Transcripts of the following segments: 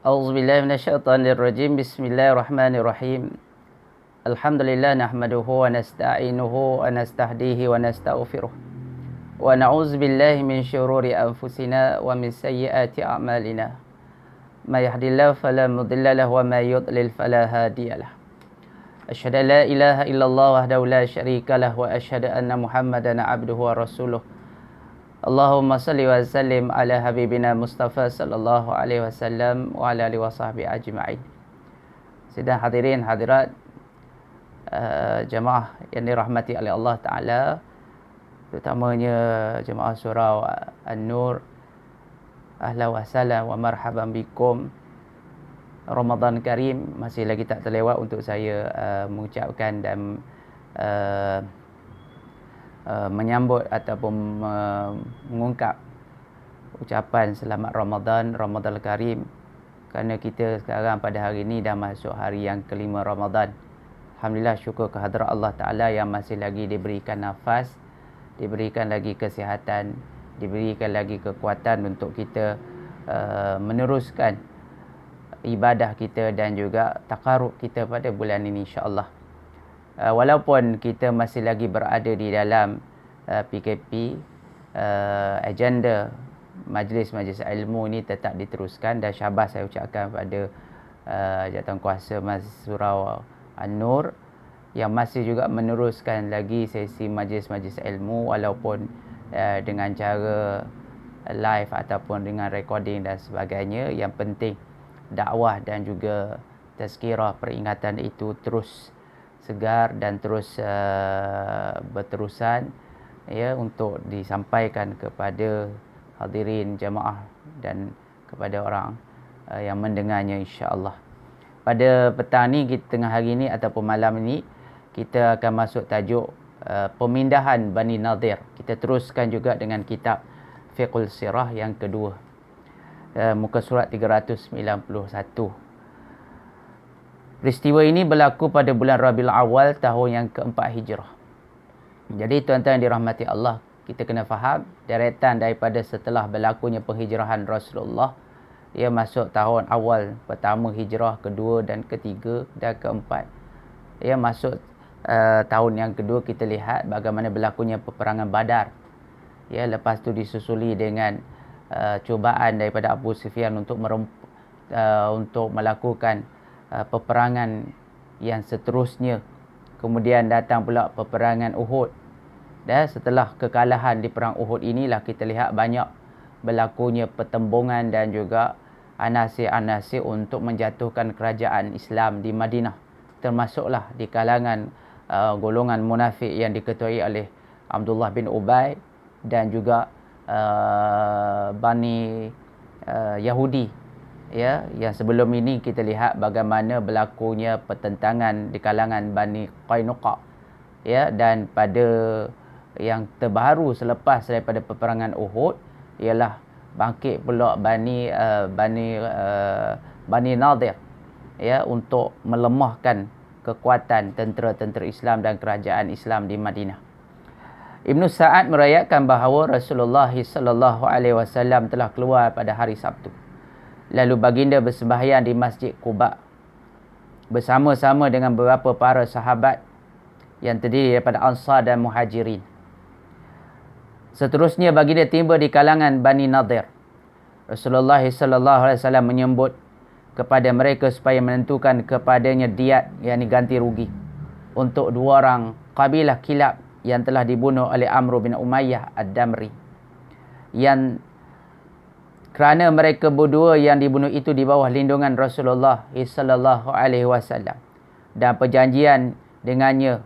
أعوذ بالله من الشيطان الرجيم. بسم الله الرحمن الرحيم. الحمد لله نحمده ونستعينه ونستهديه ونستغفره ونعوذ بالله من شرور أنفسنا ومن سيئات أعمالنا. ما يهد الله فلا مضل له وما يضلل فلا هادي له. أشهد أن لا إله إلا الله وحده لا شريك له وأشهد أن محمدا عبده ورسوله. Allahumma salli wa sallim ala habibina Mustafa sallallahu alaihi wasallam wa ala alihi wasahbihi ajma'in. Sidang hadirin hadirat jemaah yang dirahmati oleh Allah Ta'ala, terutamanya jemaah surau An-Nur, ahlan wa sahlan wa marhaban bikum. Ramadan Karim masih lagi tak terlewat untuk saya mengucapkan dan menyambut ataupun mengungkap ucapan selamat Ramadan Karim, kerana kita sekarang pada hari ini dah masuk hari yang kelima Ramadan. Alhamdulillah, syukur kehadrat Allah Ta'ala yang masih lagi diberikan nafas, diberikan lagi kesihatan, diberikan lagi kekuatan untuk kita meneruskan ibadah kita dan juga takarub kita pada bulan ini, insya-Allah. Walaupun kita masih lagi berada di dalam PKP, agenda majlis-majlis ilmu ini tetap diteruskan, dan syabas saya ucapkan pada Jawatankuasa Masjid Surau An-Nur yang masih juga meneruskan lagi sesi majlis-majlis ilmu, walaupun dengan cara live ataupun dengan recording dan sebagainya. Yang penting dakwah dan juga tazkirah peringatan itu terus segar dan terus berterusan, ya, untuk disampaikan kepada hadirin jemaah dan kepada orang yang mendengarnya, insya-Allah. Pada petang ni, tengah hari ni ataupun malam ni, kita akan masuk tajuk pemindahan Bani Nadir. Kita teruskan juga dengan kitab Fiqhul Sirah yang kedua, muka surat 391. Peristiwa ini berlaku pada bulan Rabiul Awal tahun yang keempat Hijrah. Jadi tuan-tuan yang dirahmati Allah, kita kena faham deretan daripada setelah berlakunya penghijrahan Rasulullah, ia masuk tahun awal pertama Hijrah, kedua dan ketiga dan keempat. Ia masuk tahun yang kedua, kita lihat bagaimana berlakunya peperangan Badar. Ya, lepas tu disusuli dengan cubaan daripada Abu Sufyan untuk melakukan peperangan yang seterusnya. Kemudian datang pula peperangan Uhud. Dan setelah kekalahan di perang Uhud inilah kita lihat banyak berlakunya pertembungan dan juga anasir-anasir untuk menjatuhkan kerajaan Islam di Madinah. Termasuklah di kalangan golongan munafik yang diketuai oleh Abdullah bin Ubay dan juga Bani Yahudi. Ya, yang sebelum ini kita lihat bagaimana berlakunya pertentangan di kalangan Bani Qainuqa. Ya, dan pada yang terbaru selepas daripada peperangan Uhud ialah bangkit pula Bani Nadir, ya, untuk melemahkan kekuatan tentera-tentera Islam dan kerajaan Islam di Madinah. Ibnu Sa'ad meriwayatkan bahawa Rasulullah sallallahu alaihi wasallam telah keluar pada hari Sabtu. Lalu baginda bersembahyang di Masjid Quba bersama-sama dengan beberapa para sahabat yang terdiri daripada Ansar dan Muhajirin. Seterusnya baginda tiba di kalangan Bani Nadir. Rasulullah sallallahu alaihi wasallam menyebut kepada mereka supaya menentukan kepadanya diat, yakni ganti rugi, untuk dua orang kabilah Kilab yang telah dibunuh oleh Amr bin Umayyah Ad-Damri, yang kerana mereka berdua yang dibunuh itu di bawah lindungan Rasulullah sallallahu alaihi wasallam dan perjanjian dengannya,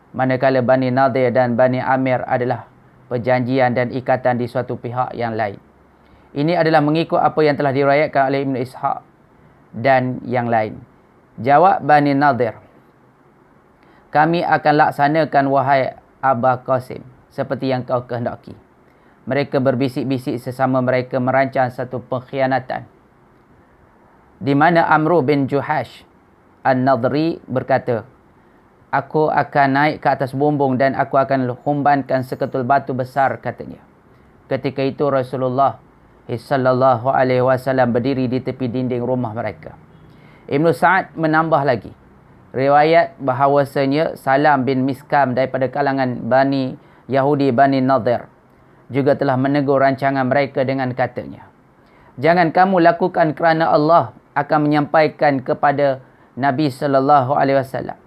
manakala Bani Nadir dan Bani Amir adalah perjanjian dan ikatan di suatu pihak yang lain. Ini adalah mengikut apa yang telah diriwayatkan oleh Ibn Ishaq dan yang lain. Jawab Bani Nadir, kami akan laksanakan wahai Aba Qasim seperti yang kau kehendaki. Mereka berbisik-bisik sesama mereka merancang satu pengkhianatan, di mana Amr bin Juhash An-Nadri berkata, aku akan naik ke atas bumbung dan aku akan humbankan seketul batu besar, katanya. Ketika itu Rasulullah sallallahu alaihi wasallam berdiri di tepi dinding rumah mereka. Ibnu Sa'ad menambah lagi riwayat bahawasanya Salam bin Miskam daripada kalangan Bani Yahudi Bani Nadir juga telah menegur rancangan mereka dengan katanya, jangan kamu lakukan kerana Allah akan menyampaikan kepada Nabi sallallahu alaihi wasallam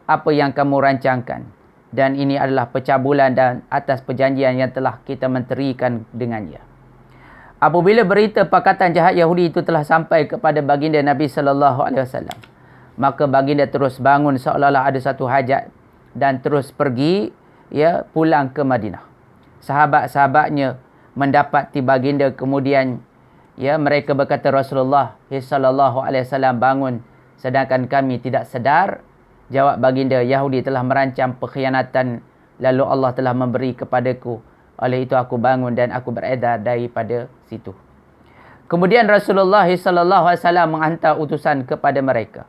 apa yang kamu rancangkan, dan ini adalah pencabulan dan atas perjanjian yang telah kita menterikan dengannya. Apabila berita pakatan jahat Yahudi itu telah sampai kepada baginda Nabi sallallahu alaihi wasallam, maka baginda terus bangun seolah-olah ada satu hajat dan terus pergi pulang ke Madinah. Sahabat-sahabatnya mendapati baginda, kemudian mereka berkata, Rasulullah sallallahu alaihi wasallam bangun sedangkan kami tidak sedar. Jawab baginda, Yahudi telah merancang pengkhianatan, lalu Allah telah memberi kepadaku, oleh itu aku bangun dan aku beredar daripada situ. Kemudian Rasulullah sallallahu alaihi wasallam menghantar utusan kepada mereka,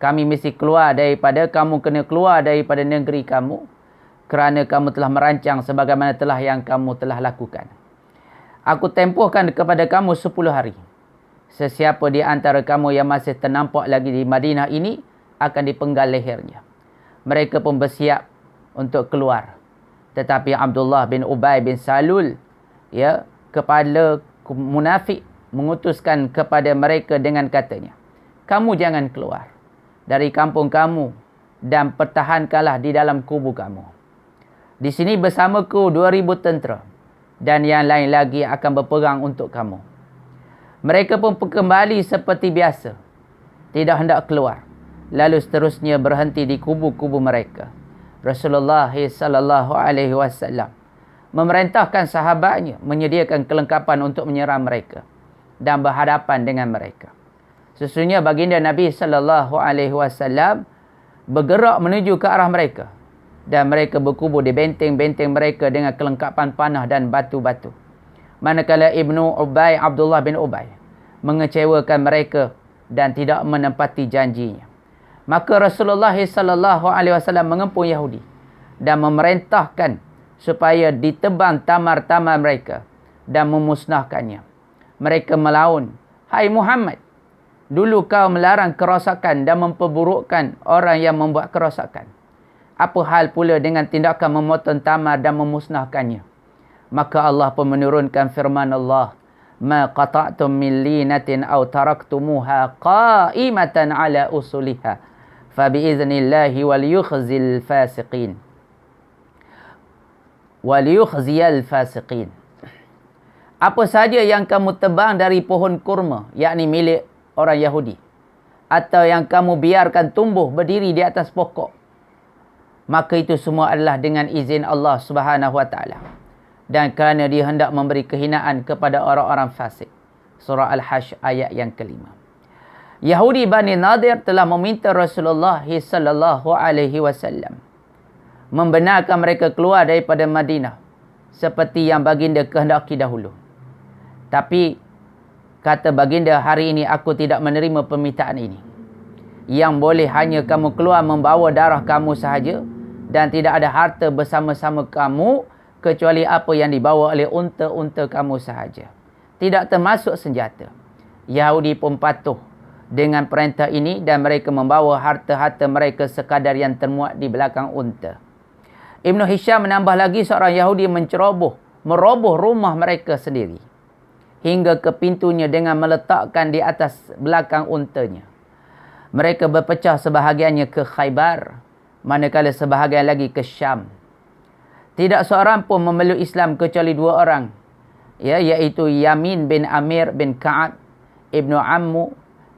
kami mesti keluar daripada, kamu kena keluar daripada negeri kamu, kerana kamu telah merancang sebagaimana telah yang kamu telah lakukan. Aku tempohkan kepada kamu 10 hari. Sesiapa di antara kamu yang masih ternampak lagi di Madinah ini akan dipenggal lehernya. Mereka pun bersiap untuk keluar. Tetapi Abdullah bin Ubay bin Salul, kepala munafik, mengutuskan kepada mereka dengan katanya, kamu jangan keluar dari kampung kamu dan pertahankanlah di dalam kubu kamu. Di sini bersamaku 2000 tentera dan yang lain lagi akan berperang untuk kamu. Mereka pun kembali seperti biasa, tidak hendak keluar. Lalu seterusnya berhenti di kubu-kubu mereka. Rasulullah sallallahu alaihi wasallam memerintahkan sahabatnya menyediakan kelengkapan untuk menyerang mereka dan berhadapan dengan mereka. Sesungguhnya baginda Nabi sallallahu alaihi wasallam bergerak menuju ke arah mereka dan mereka berkubu di benteng-benteng mereka dengan kelengkapan panah dan batu-batu. Manakala Abdullah bin Ubay mengecewakan mereka dan tidak menepati janjinya. Maka Rasulullah sallallahu alaihi wasallam mengepung Yahudi dan memerintahkan supaya ditebang tamar-tamar mereka dan memusnahkannya. Mereka melaun, hai Muhammad, dulu kau melarang kerosakan dan memperburukkan orang yang membuat kerosakan. Apa hal pula dengan tindakan memotong tamar dan memusnahkannya? Maka Allah pun menurunkan firman Allah, ma qata'tum min linatin aw taraktumuha qa'imatan ala usuliha fa biiznillahi wal yukhzil fasiqin wal yukhziyal fasiqin. Apa saja yang kamu tebang dari pohon kurma, yakni milik orang Yahudi, atau yang kamu biarkan tumbuh berdiri di atas pokok, maka itu semua adalah dengan izin Allah Subhanahu wa taala, dan kerana dia hendak memberi kehinaan kepada orang-orang fasik. Surah Al-Hajj ayat yang kelima. Yahudi Bani Nadir telah meminta Rasulullah sallallahu alaihi wasallam membenarkan mereka keluar daripada Madinah seperti yang baginda kehendaki dahulu. Tapi kata baginda, hari ini aku tidak menerima permintaan ini. Yang boleh hanya kamu keluar membawa darah kamu sahaja, dan tidak ada harta bersama-sama kamu kecuali apa yang dibawa oleh unta-unta kamu sahaja, tidak termasuk senjata. Yahudi pun patuh dengan perintah ini dan mereka membawa harta-harta mereka sekadar yang termuat di belakang unta. Ibnu Hisham menambah lagi, seorang Yahudi meroboh rumah mereka sendiri hingga ke pintunya dengan meletakkan di atas belakang untanya. Mereka berpecah, sebahagiannya ke Khaybar, manakala sebahagian lagi ke Syam. Tidak seorang pun memeluk Islam kecuali 2 orang, iaitu Yamin bin Amir bin Ka'ab ibnu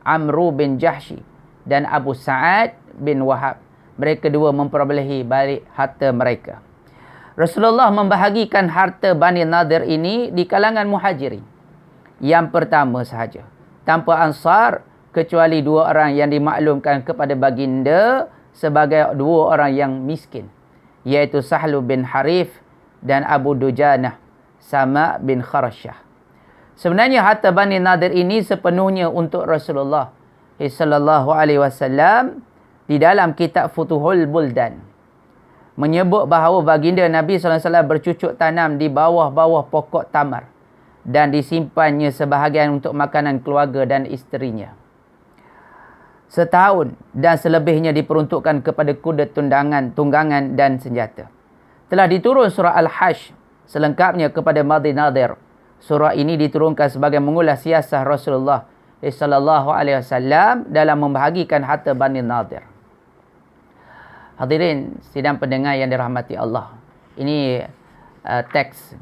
Amru bin Jahshi dan Abu Sa'ad bin Wahab. Mereka dua memperolehi balik harta mereka. Rasulullah membahagikan harta Bani Nadir ini di kalangan muhajirin. Yang pertama sahaja, tanpa Ansar, kecuali 2 orang yang dimaklumkan kepada baginda sebagai 2 orang yang miskin, iaitu Sahlu bin Harith dan Abu Dujanah Sama bin Kharashah. Sebenarnya harta Bani Nadir ini sepenuhnya untuk Rasulullah sallallahu alaihi wasallam. Di dalam kitab Futuhul Buldan menyebut bahawa baginda Nabi sallallahu alaihi wasallam bercucuk tanam di bawah-bawah pokok tamar dan disimpannya sebahagian untuk makanan keluarga dan isterinya. Setahun dan selebihnya diperuntukkan kepada kuda tunggangan dan senjata. Telah diturun surah Al-Hajj selengkapnya kepada Bani Nadir. Surah ini diturunkan sebagai mengulas siasah Rasulullah sallallahu alaihi wasallam dalam membahagikan harta Bani Nadir. Hadirin sidang pendengar yang dirahmati Allah. Ini teks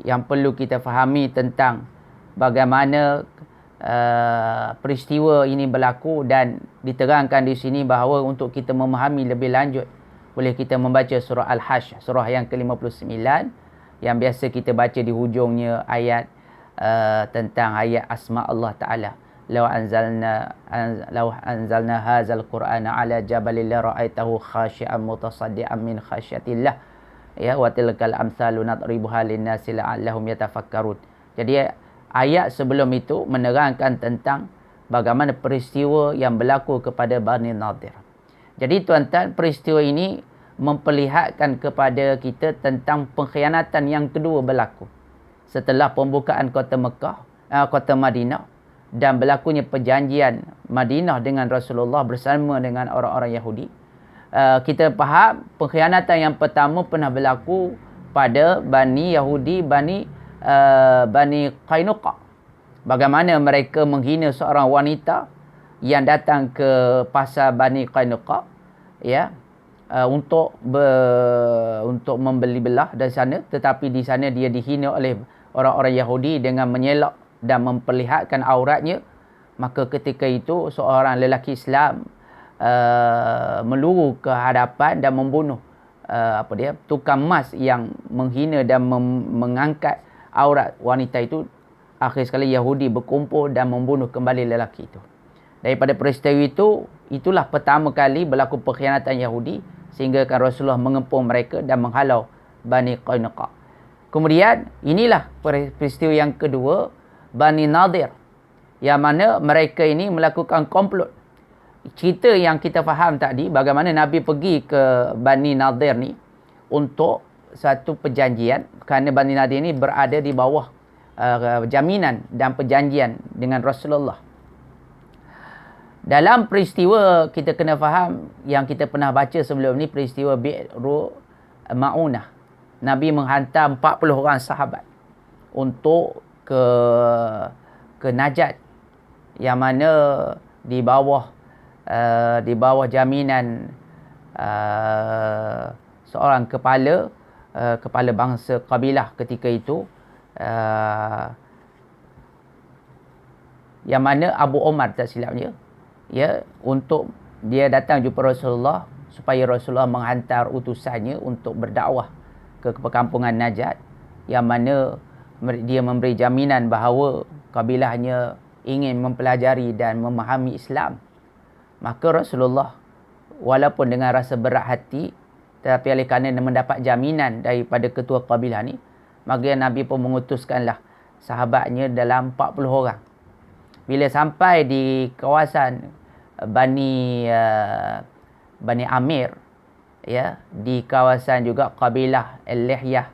yang perlu kita fahami tentang bagaimana peristiwa ini berlaku, dan diterangkan di sini bahawa untuk kita memahami lebih lanjut boleh kita membaca surah Al-Hajj, surah yang ke-59 yang biasa kita baca di hujungnya ayat tentang ayat asma Allah Ta'ala. Law anzalna hadzal qur'ana ala jabalin la ra'aitahu khashi'an mutasaddian min khasyatillah. Ya, wa tilkal amsalu nadribuha lin-nasi la'allahum yatafakkarun. Jadi ayat sebelum itu menerangkan tentang bagaimana peristiwa yang berlaku kepada Bani Nadir. Jadi tuan-tuan, peristiwa ini memperlihatkan kepada kita tentang pengkhianatan yang kedua berlaku setelah pembukaan kota Mekah, kota Madinah, dan berlakunya perjanjian Madinah dengan Rasulullah bersama dengan orang-orang Yahudi. Kita faham pengkhianatan yang pertama pernah berlaku pada Bani Yahudi, Bani Qainuqa. Bagaimana mereka menghina seorang wanita yang datang ke pasar Bani Qainuqa, ya, untuk membeli belah dari sana, tetapi di sana dia dihina oleh orang-orang Yahudi dengan menyelak dan memperlihatkan auratnya. Maka ketika itu seorang lelaki Islam meluru ke hadapan dan membunuh tukang emas yang menghina dan mengangkat aurat wanita itu. Akhir sekali Yahudi berkumpul dan membunuh kembali lelaki itu. Daripada peristiwa itu, itulah pertama kali berlaku pengkhianatan Yahudi, sehingga kan Rasulullah mengepung mereka dan menghalau Bani Qainuqa. Kemudian inilah peristiwa yang kedua, Bani Nadir, yang mana mereka ini melakukan komplot. Cerita yang kita faham tadi, bagaimana Nabi pergi ke Bani Nadir ni untuk satu perjanjian, kerana Bani Nadir ni berada di bawah jaminan dan perjanjian dengan Rasulullah. Dalam peristiwa kita kena faham yang kita pernah baca sebelum ni, peristiwa Bi'ru Ma'unah. Nabi menghantar 40 orang sahabat untuk ke Najd, yang mana di bawah jaminan seorang kepala bangsa kabilah ketika itu, yang mana Abu Omar tak silapnya, ya, untuk dia datang jumpa Rasulullah supaya Rasulullah menghantar utusannya untuk berdakwah ke perkampungan Najd, yang mana dia memberi jaminan bahawa kabilahnya ingin mempelajari dan memahami Islam. Maka Rasulullah walaupun dengan rasa berat hati, tetapi oleh kerana mendapat jaminan daripada ketua kabilah ni, maka Nabi pun mengutuskanlah sahabatnya dalam 40 orang. Bila sampai di kawasan Bani Amir, ya, di kawasan juga kabilah Al-Lihyah,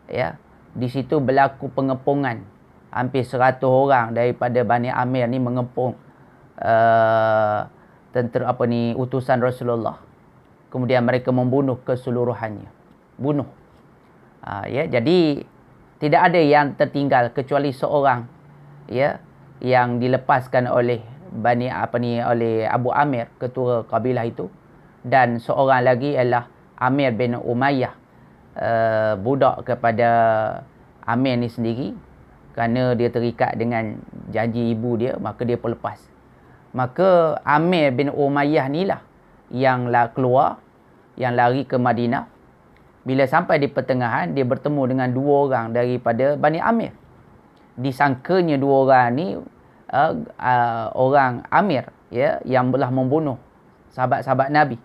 ya, di situ berlaku pengepungan. Hampir 100 orang daripada Bani Amir ni mengepung utusan Rasulullah. Kemudian mereka membunuh keseluruhannya. Bunuh. Ya, jadi tidak ada yang tertinggal kecuali seorang, ya, yang dilepaskan oleh oleh Abu Amir, ketua kabilah itu, dan seorang lagi ialah Amir bin Umayyah, budak kepada Amir ni sendiri. Kerana dia terikat dengan janji ibu dia, maka dia pun lepas. Maka Amir bin Umayyah ni lah yang keluar, yang lari ke Madinah. Bila sampai di pertengahan, dia bertemu dengan 2 orang daripada Bani Amir. Disangkanya 2 orang ni orang Amir, ya, yang telah membunuh sahabat-sahabat Nabi.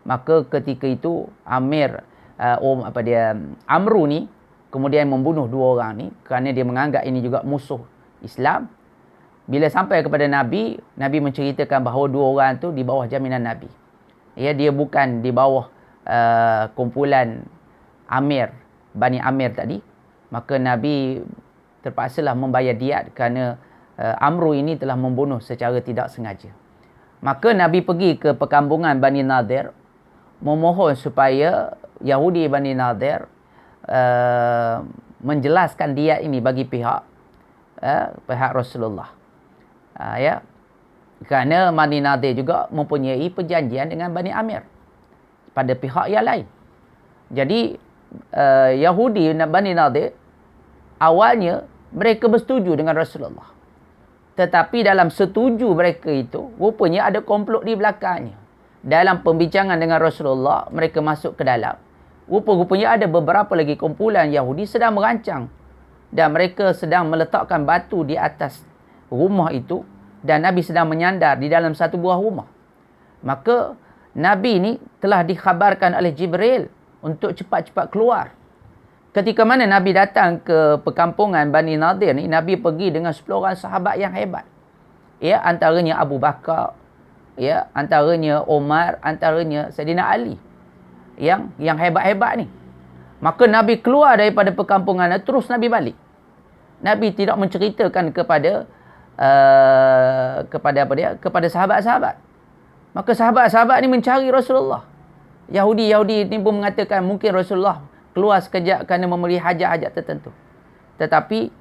Maka ketika itu Amru ni kemudian membunuh 2 orang ni kerana dia menganggap ini juga musuh Islam. Bila sampai kepada Nabi, Nabi menceritakan bahawa 2 orang tu di bawah jaminan Nabi. Ya, dia bukan di bawah kumpulan Bani Amir tadi. Maka Nabi terpaksalah membayar diat kerana Amru ini telah membunuh secara tidak sengaja. Maka Nabi pergi ke perkampungan Bani Nadir memohon supaya Yahudi Bani Nadir menjelaskan diat ini bagi pihak Rasulullah. Ya. Kerana Bani Nadir juga mempunyai perjanjian dengan Bani Amir pada pihak yang lain. Jadi Yahudi Bani Nadir awalnya mereka bersetuju dengan Rasulullah. Tetapi dalam setuju mereka itu, rupanya ada komplot di belakangnya. Dalam pembincangan dengan Rasulullah, mereka masuk ke dalam. Rupanya ada beberapa lagi kumpulan Yahudi sedang merancang. Dan mereka sedang meletakkan batu di atas rumah itu. Dan Nabi sedang menyandar di dalam satu buah rumah. Maka Nabi ini telah dikhabarkan oleh Jibril untuk cepat-cepat keluar. Ketika mana Nabi datang ke perkampungan Bani Nadir ni, Nabi pergi dengan 10 orang sahabat yang hebat. Ya, antaranya Abu Bakar, ya, antaranya Umar, antaranya Saidina Ali. Yang hebat-hebat ni. Maka Nabi keluar daripada perkampungan, terus Nabi balik. Nabi tidak menceritakan kepada kepada sahabat-sahabat. Maka sahabat-sahabat ni mencari Rasulullah. Yahudi ni pun mengatakan mungkin Rasulullah keluar sekejap kerana memenuhi hajat-hajat tertentu. Tetapi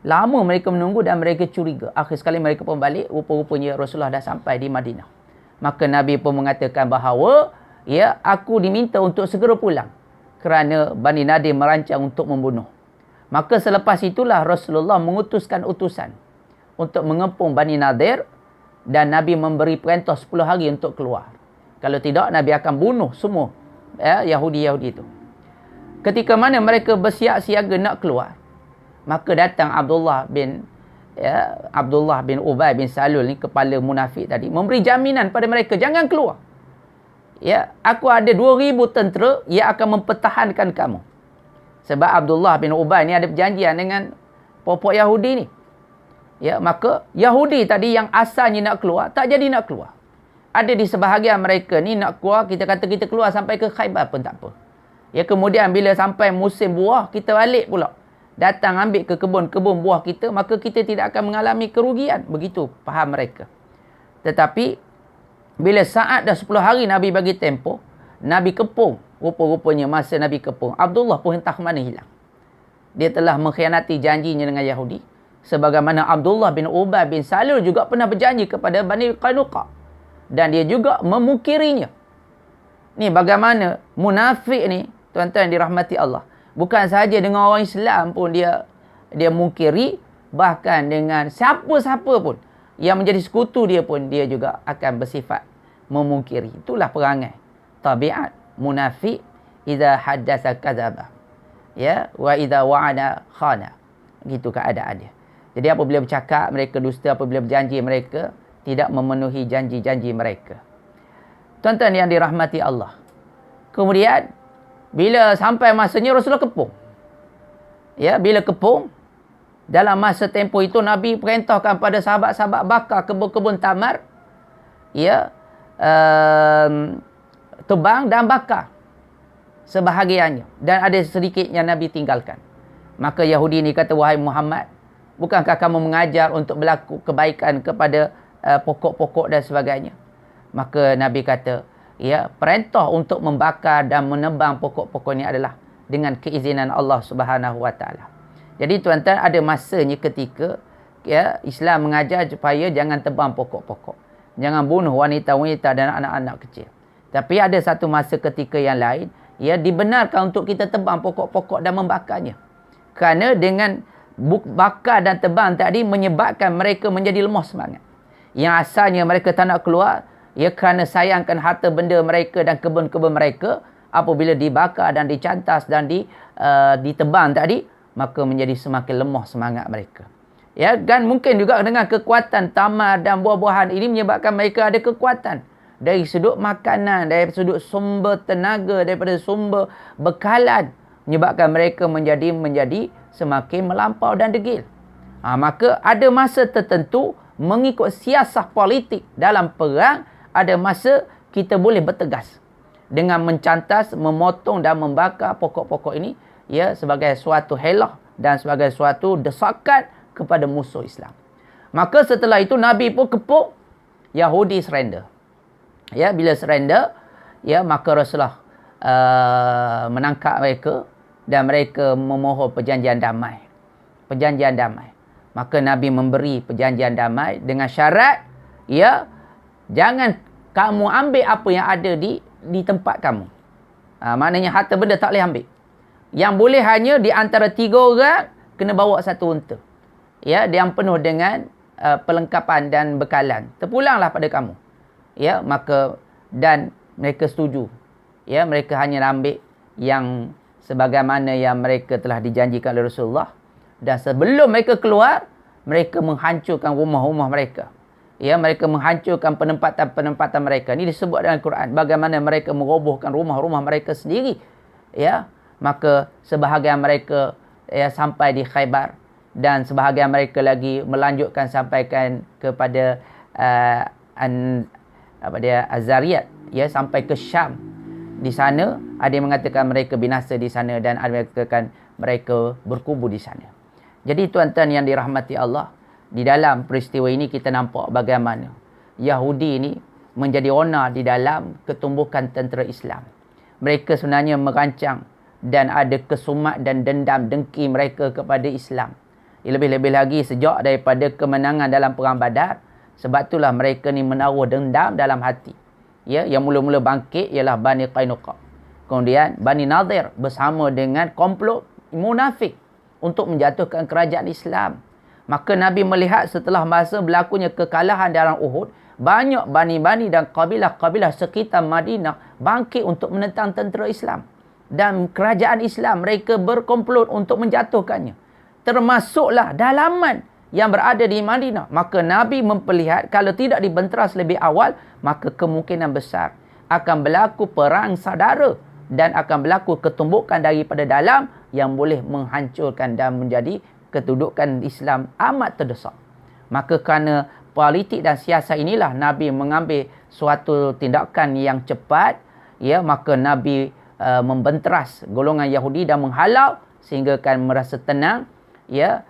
lama mereka menunggu dan mereka curiga. Akhir sekali mereka pun balik, rupa-rupanya Rasulullah dah sampai di Madinah. Maka Nabi pun mengatakan bahawa ya, aku diminta untuk segera pulang kerana Bani Nadir merancang untuk membunuh. Maka selepas itulah Rasulullah mengutuskan utusan untuk mengepung Bani Nadir dan Nabi memberi perintah 10 hari untuk keluar. Kalau tidak, Nabi akan bunuh semua Yahudi-Yahudi itu. Ketika mana mereka bersiap siaga nak keluar, maka datang Abdullah bin Ubay bin Salul ni, kepala munafik tadi, memberi jaminan pada mereka, jangan keluar. Ya, aku ada 2,000 tentera yang akan mempertahankan kamu. Sebab Abdullah bin Ubay ni ada perjanjian dengan pokok Yahudi ni. Ya, maka Yahudi tadi yang asalnya nak keluar, tak jadi nak keluar. Ada di sebahagian mereka ni nak keluar, kita kata kita keluar sampai ke Khaybar pun tak apa. Ya, kemudian bila sampai musim buah, kita balik pula. Datang ambil ke kebun-kebun buah kita, maka kita tidak akan mengalami kerugian. Begitu faham mereka. Tetapi, bila saat dah 10 hari Nabi bagi tempoh, Nabi kepung. Rupa-rupanya masa Nabi kepung, Abdullah pun entah mana hilang. Dia telah mengkhianati janjinya dengan Yahudi. Sebagaimana Abdullah bin Ubay bin Salul juga pernah berjanji kepada Bani Qainuqa. Dan dia juga memukirinya. Ni bagaimana munafik ni, tuan-tuan dirahmati Allah. Bukan sahaja dengan orang Islam pun dia mungkiri, bahkan dengan siapa-siapa pun yang menjadi sekutu dia pun dia juga akan bersifat memungkiri. Itulah perangai tabiat munafik. Idza haddatsa kadzaba, ya, wa idza wa'ada khana. Gitu keadaan dia. Jadi apabila bercakap mereka dusta, apabila berjanji mereka tidak memenuhi janji-janji mereka. Tuan-tuan yang dirahmati Allah. Kemudian bila sampai masanya Rasulullah kepung. Ya, bila kepung, dalam masa tempoh itu Nabi perintahkan pada sahabat-sahabat bakar kebun-kebun tamar. Ya, tebang dan bakar sebahagiannya. Dan ada sedikit yang Nabi tinggalkan. Maka Yahudi ni kata, wahai Muhammad, bukankah kamu mengajar untuk berlaku kebaikan kepada pokok-pokok dan sebagainya? Maka Nabi kata, ya, perintah untuk membakar dan menebang pokok-pokok ini adalah dengan keizinan Allah Subhanahu Wa Taala. Jadi tuan-tuan, ada masanya ketika ya, Islam mengajar supaya jangan tebang pokok-pokok, jangan bunuh wanita-wanita dan anak-anak kecil. Tapi ada satu masa ketika yang lain, ya, dibenarkan untuk kita tebang pokok-pokok dan membakarnya. Kerana dengan bakar dan tebang tadi menyebabkan mereka menjadi lemah semangat. Yang asalnya mereka tak nak keluar, ya, kerana sayangkan harta benda mereka dan kebun-kebun mereka, apabila dibakar dan dicantas dan ditebang tadi, maka menjadi semakin lemah semangat mereka. Ya, dan mungkin juga dengan kekuatan tamar dan buah-buahan ini menyebabkan mereka ada kekuatan dari sudut makanan, dari sudut sumber tenaga, daripada sumber bekalan, menyebabkan mereka menjadi semakin melampau dan degil. Maka ada masa tertentu mengikut siasah politik dalam perang, ada masa kita boleh bertegas dengan mencantas, memotong dan membakar pokok-pokok ini, ya, sebagai suatu helah dan sebagai suatu desakan kepada musuh Islam. Maka setelah itu Nabi pun kepung, Yahudi surrender. Ya, bila surrender, ya, maka Rasulullah menangkap mereka dan mereka memohon perjanjian damai. Perjanjian damai. Maka Nabi memberi perjanjian damai dengan syarat, ya, jangan kamu ambil apa yang ada di tempat kamu. Maknanya harta benda tak boleh ambil. Yang boleh hanya di antara 3 orang kena bawa 1 unta. Ya, yang penuh dengan perlengkapan dan bekalan. Terpulanglah pada kamu. Ya, maka dan mereka setuju. Ya, mereka hanya ambil yang sebagaimana yang mereka telah dijanjikan oleh Rasulullah. Dan sebelum mereka keluar, mereka menghancurkan rumah-rumah mereka. Ya, mereka menghancurkan penempatan-penempatan mereka. Ini disebut dalam Quran. Bagaimana mereka merobohkan rumah-rumah mereka sendiri. Ya, maka sebahagian mereka, ya, sampai di Khaybar. Dan sebahagian mereka lagi melanjutkan sampaikan kepada Azariyat. Ya, sampai ke Syam. Di sana, ada yang mengatakan mereka binasa di sana dan ada yang mengatakan mereka berkubur di sana. Jadi tuan-tuan yang dirahmati Allah, di dalam peristiwa ini kita nampak bagaimana Yahudi ini menjadi onar di dalam ketumbukan tentera Islam. Mereka sebenarnya merancang dan ada kesumat dan dendam dengki mereka kepada Islam. Lebih-lebih lagi sejak daripada kemenangan dalam Perang Badar, sebab itulah mereka ni menaruh dendam dalam hati. Ya, yang mula-mula bangkit ialah Bani Qainuqa. Kemudian Bani Nadir bersama dengan komplot munafik untuk menjatuhkan kerajaan Islam. Maka Nabi melihat setelah masa berlakunya kekalahan dalam Uhud, banyak bani-bani dan kabilah-kabilah sekitar Madinah bangkit untuk menentang tentera Islam. Dan kerajaan Islam mereka berkomplot untuk menjatuhkannya. Termasuklah dalaman yang berada di Madinah. Maka Nabi memperlihat kalau tidak dibenteras lebih awal, maka kemungkinan besar akan berlaku perang saudara dan akan berlaku ketumbukan daripada dalam yang boleh menghancurkan dan menjadi kedudukan Islam amat terdesak. Maka kerana politik dan siasat inilah Nabi mengambil suatu tindakan yang cepat, ya, maka Nabi membenteras golongan Yahudi dan menghalau sehingga kan merasa tenang, ya,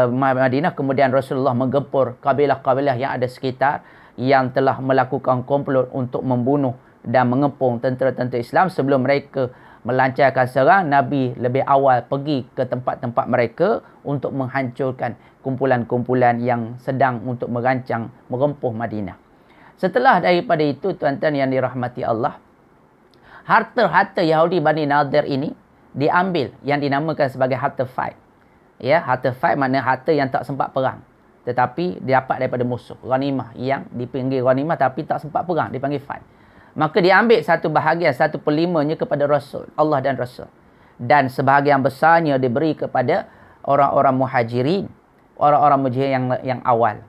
Madinah. Kemudian Rasulullah menggempur kabilah-kabilah yang ada sekitar yang telah melakukan komplot untuk membunuh dan mengepung tentera-tentera Islam. Sebelum mereka melancarkan serang, Nabi lebih awal pergi ke tempat-tempat mereka untuk menghancurkan kumpulan-kumpulan yang sedang untuk merancang merempuh Madinah. Setelah daripada itu, tuan-tuan yang dirahmati Allah, harta-harta Yahudi Bani Nadir ini diambil yang dinamakan sebagai harta fight. Ya, harta fight maknanya harta yang tak sempat perang, tetapi didapat daripada musuh. Ghanimah yang dipanggil ghanimah tapi tak sempat perang, dipanggil fight. Maka diambil satu bahagian, 1/5-nya kepada Rasul, Allah dan Rasul. Dan sebahagian besarnya diberi kepada orang-orang muhajirin, orang-orang muhajirin yang awal.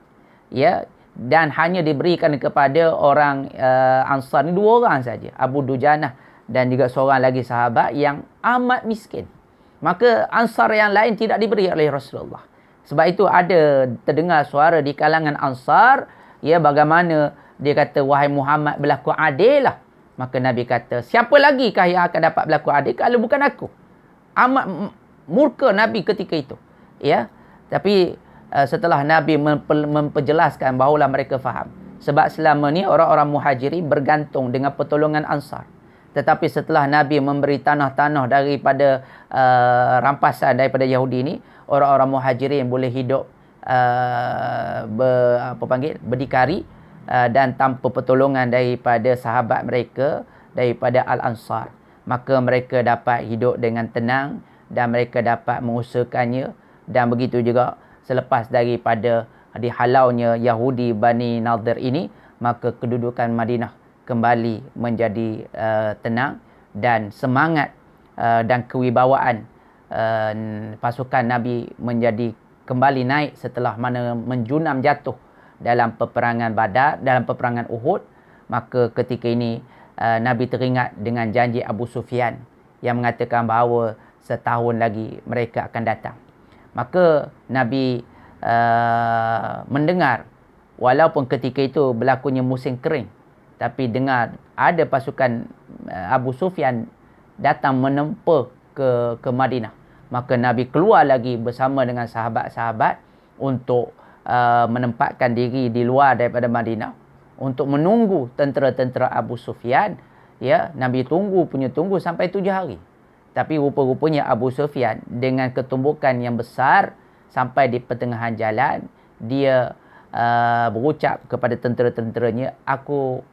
Ya, dan hanya diberikan kepada orang Ansar ni 2 orang saja, Abu Dujanah dan juga seorang lagi sahabat yang amat miskin. Maka Ansar yang lain tidak diberi oleh Rasulullah. Sebab itu ada terdengar suara di kalangan Ansar, ya, bagaimana dia kata, wahai Muhammad, berlaku adil lah. Maka Nabi kata, siapa lagi kah yang akan dapat berlaku adil kalau bukan aku? Amat murka Nabi ketika itu. Ya, tapi setelah Nabi memperjelaskan, barulah mereka faham. Sebab selama ni orang-orang muhajirin bergantung dengan pertolongan Ansar. Tetapi setelah Nabi memberi tanah-tanah daripada rampasan daripada Yahudi ini, orang-orang muhajirin boleh hidup berdikari dan tanpa pertolongan daripada sahabat mereka, daripada Al-Ansar. Maka mereka dapat hidup dengan tenang dan mereka dapat mengusahakannya. Dan begitu juga selepas daripada dihalaunya Yahudi Bani Nadir ini, maka kedudukan Madinah kembali menjadi tenang dan semangat dan kewibawaan pasukan Nabi menjadi kembali naik setelah mana menjunam jatuh dalam peperangan Badar, dalam peperangan Uhud. Maka ketika ini Nabi teringat dengan janji Abu Sufyan yang mengatakan bahawa setahun lagi mereka akan datang. Maka Nabi mendengar, walaupun ketika itu berlakunya musim kering, tapi dengar ada pasukan Abu Sufyan datang menempa ke Madinah. maka Nabi keluar lagi bersama dengan sahabat-sahabat untuk menempatkan diri di luar daripada Madinah untuk menunggu tentera-tentera Abu Sufyan. Ya, Nabi tunggu sampai 7 hari. Tapi rupa-rupanya Abu Sufyan dengan ketumbukan yang besar sampai di pertengahan jalan, dia berucap kepada tentera-tenteranya, aku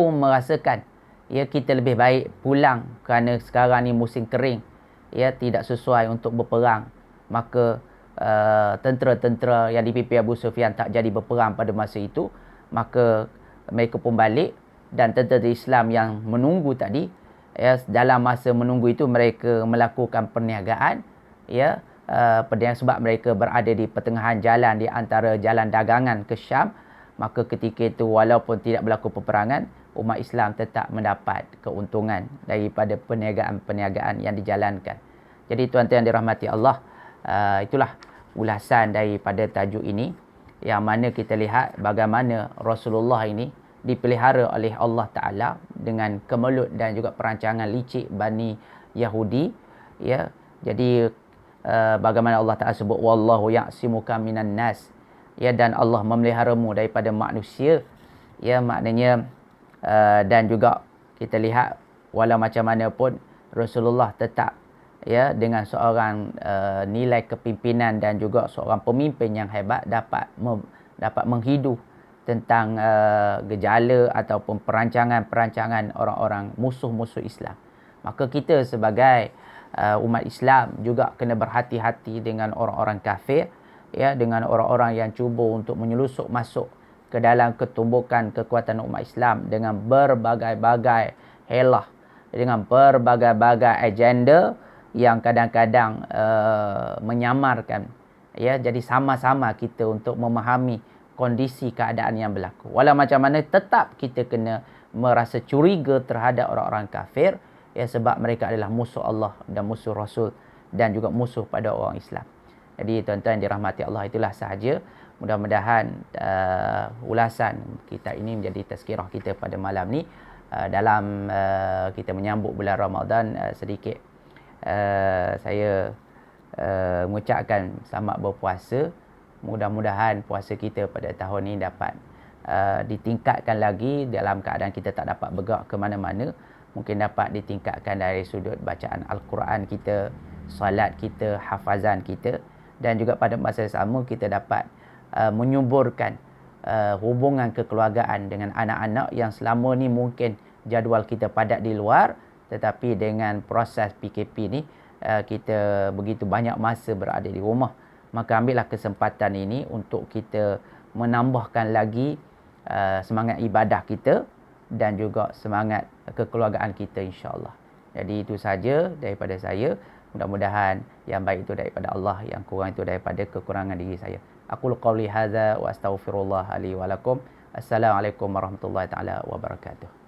merasakan ya kita lebih baik pulang kerana sekarang ni musim kering, ya tidak sesuai untuk berperang. Maka tentera-tentera yang dipimpin Abu Sufyan tak jadi berperang pada masa itu, maka mereka pun balik. Dan tentera Islam yang menunggu tadi, ya, dalam masa menunggu itu mereka melakukan perniagaan, ya, sebab mereka berada di pertengahan jalan di antara jalan dagangan ke Syam. Maka ketika itu walaupun tidak berlaku peperangan, umat Islam tetap mendapat keuntungan daripada perniagaan-perniagaan yang dijalankan. Jadi tuan-tuan yang dirahmati Allah, itulah ulasan daripada tajuk ini, yang mana kita lihat bagaimana Rasulullah ini dipelihara oleh Allah Ta'ala dengan kemelut dan juga perancangan licik Bani Yahudi. Ya, jadi bagaimana Allah Ta'ala sebut, wallahu ya'simuka minan nas, ya, dan Allah memeliharamu daripada manusia. Ya, maknanya dan juga kita lihat walau macam mana pun Rasulullah tetap, ya, dengan seorang nilai kepimpinan dan juga seorang pemimpin yang hebat dapat menghidu tentang gejala ataupun perancangan-perancangan orang-orang musuh-musuh Islam. Maka kita sebagai umat Islam juga kena berhati-hati dengan orang-orang kafir, ya, dengan orang-orang yang cuba untuk menyelusup masuk ke dalam ketumbukan kekuatan umat Islam dengan berbagai-bagai helah, dengan berbagai-bagai agenda yang kadang-kadang menyamarkan. Ya, jadi sama-sama kita untuk memahami kondisi keadaan yang berlaku. Walau macam mana tetap kita kena merasa curiga terhadap orang-orang kafir, ya, sebab mereka adalah musuh Allah dan musuh Rasul dan juga musuh pada orang Islam. Jadi tuan-tuan dirahmati Allah, itulah sahaja. Mudah-mudahan ulasan kita ini menjadi tazkirah kita pada malam ni dalam kita menyambut bulan Ramadan. Sedikit saya mengucapkan selamat berpuasa. Mudah-mudahan puasa kita pada tahun ini dapat ditingkatkan lagi dalam keadaan kita tak dapat bergerak ke mana-mana. Mungkin dapat ditingkatkan dari sudut bacaan Al-Quran kita, salat kita, hafazan kita, dan juga pada masa sama kita dapat menyuburkan hubungan kekeluargaan dengan anak-anak yang selama ni mungkin jadual kita padat di luar, tetapi dengan proses PKP ni kita begitu banyak masa berada di rumah. Maka ambillah kesempatan ini untuk kita menambahkan lagi semangat ibadah kita dan juga semangat kekeluargaan kita, insya-Allah. Jadi itu saja daripada saya. Mudah-mudahan yang baik itu daripada Allah, yang kurang itu daripada kekurangan diri saya. Aqulu qauli hadza wa astaghfirullah li wa lakum. Assalamualaikum warahmatullahi taala wabarakatuh.